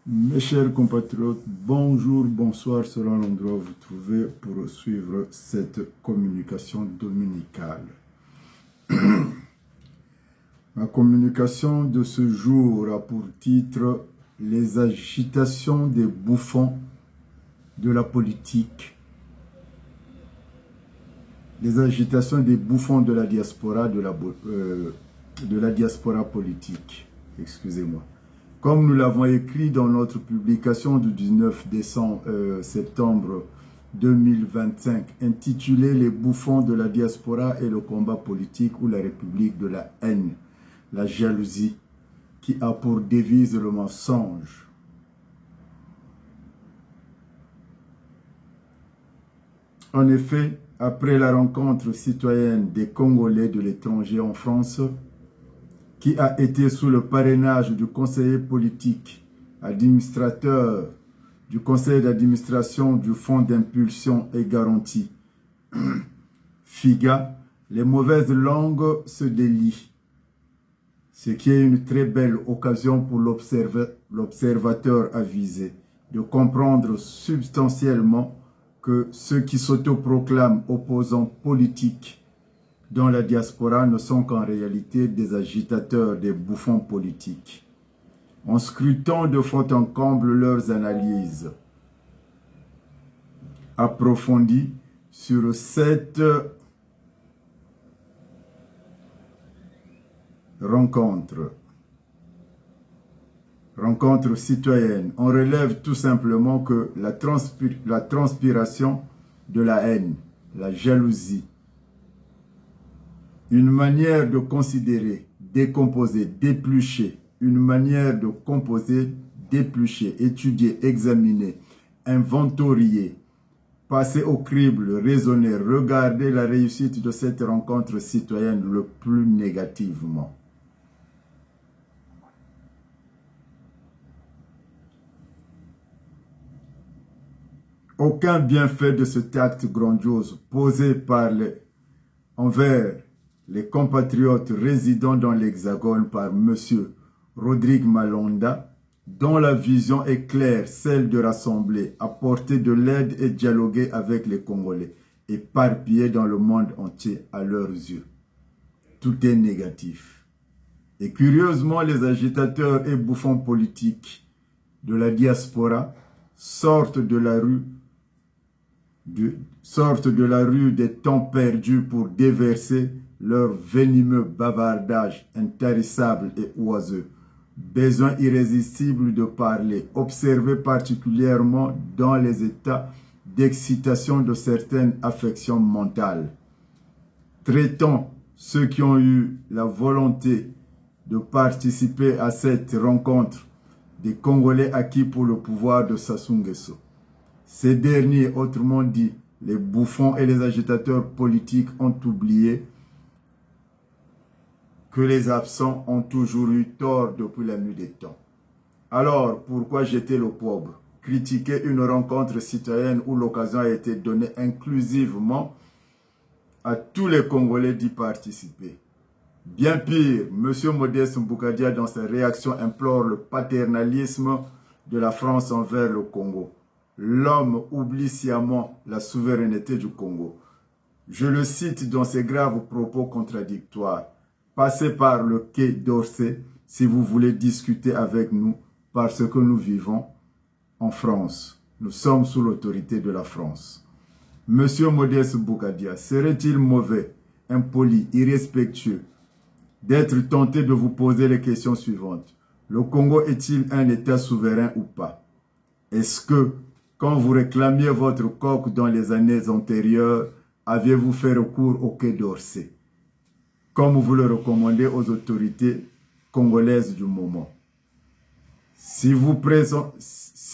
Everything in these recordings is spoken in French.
Mes chers compatriotes, bonjour, bonsoir selon l'endroit où vous vous trouvez pour suivre cette communication dominicale. Ma communication de ce jour a pour titre « Les agitations des bouffons de la politique ». Les agitations des bouffons de la diaspora, de la diaspora politique. Excusez-moi. Comme nous l'avons écrit dans notre publication du 19 septembre 2025, intitulée « Les bouffons de la diaspora et le combat politique ou la république de la haine, la jalousie, qui a pour devise le mensonge ». En effet, après la rencontre citoyenne des Congolais de l'étranger en France, qui a été sous le parrainage du conseiller politique, administrateur du conseil d'administration du Fonds d'impulsion et garantie, FIGA, les mauvaises langues se délient, ce qui est une très belle occasion pour l'observateur avisé de comprendre substantiellement que ceux qui s'autoproclament opposants politiques dans la diaspora ne sont qu'en réalité des agitateurs, des bouffons politiques. En scrutant de fond en comble leurs analyses approfondies sur cette rencontre citoyenne, on relève tout simplement que la transpiration de la haine, la jalousie, une manière de considérer, décomposer, d'éplucher, une manière de composer, d'éplucher, étudier, examiner, inventorier, passer au crible, raisonner, regarder la réussite de cette rencontre citoyenne le plus négativement. Aucun bienfait de cet acte grandiose posé envers les compatriotes résidant dans l'Hexagone par M. Rodrigue Malonda, dont la vision est claire, celle de rassembler, apporter de l'aide et dialoguer avec les Congolais, éparpillés dans le monde entier à leurs yeux. Tout est négatif. Et curieusement, les agitateurs et bouffons politiques de la diaspora sortent de la rue des temps perdus pour déverser leur venimeux bavardage intarissable et oiseux, besoin irrésistible de parler, observé particulièrement dans les états d'excitation de certaines affections mentales. Traitons ceux qui ont eu la volonté de participer à cette rencontre des Congolais acquis pour le pouvoir de Sassou Nguesso. Ces derniers, autrement dit, les bouffons et les agitateurs politiques ont oublié que les absents ont toujours eu tort depuis la nuit des temps. Alors, pourquoi jeter le pauvre? Critiquer une rencontre citoyenne où l'occasion a été donnée inclusivement à tous les Congolais d'y participer. Bien pire, M. Modeste Mboukadia, dans sa réaction, implore le paternalisme de la France envers le Congo. L'homme oublie sciemment la souveraineté du Congo. Je le cite dans ses graves propos contradictoires. Passez par le quai d'Orsay si vous voulez discuter avec nous parce que nous vivons en France. Nous sommes sous l'autorité de la France. Monsieur Modeste Mboukadia, serait-il mauvais, impoli, irrespectueux d'être tenté de vous poser les questions suivantes? Le Congo est-il un État souverain ou pas? Est-ce que, quand vous réclamiez votre coque dans les années antérieures, aviez-vous fait recours au quai d'Orsay, comme vous le recommandez aux autorités congolaises du moment? Si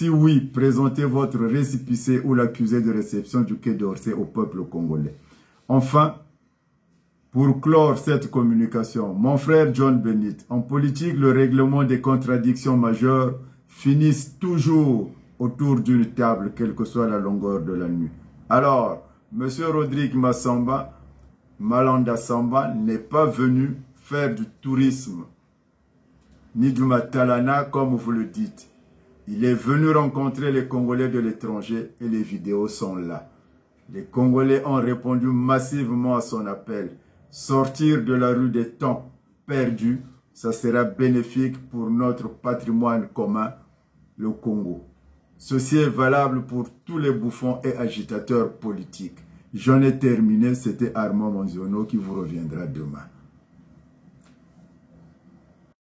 oui, présentez votre récépissé ou l'accusé de réception du quai d'Orsay au peuple congolais. Enfin, pour clore cette communication, mon frère John Bennett, en politique, le règlement des contradictions majeures finissent toujours autour d'une table, quelle que soit la longueur de la nuit. Alors, M. Rodrigue Malonda Samba n'est pas venu faire du tourisme, ni du matalana comme vous le dites. Il est venu rencontrer les Congolais de l'étranger et les vidéos sont là. Les Congolais ont répondu massivement à son appel. Sortir de la rue des temps perdus, ça sera bénéfique pour notre patrimoine commun, le Congo. Ceci est valable pour tous les bouffons et agitateurs politiques. J'en ai terminé, c'était Armand Monziono qui vous reviendra demain.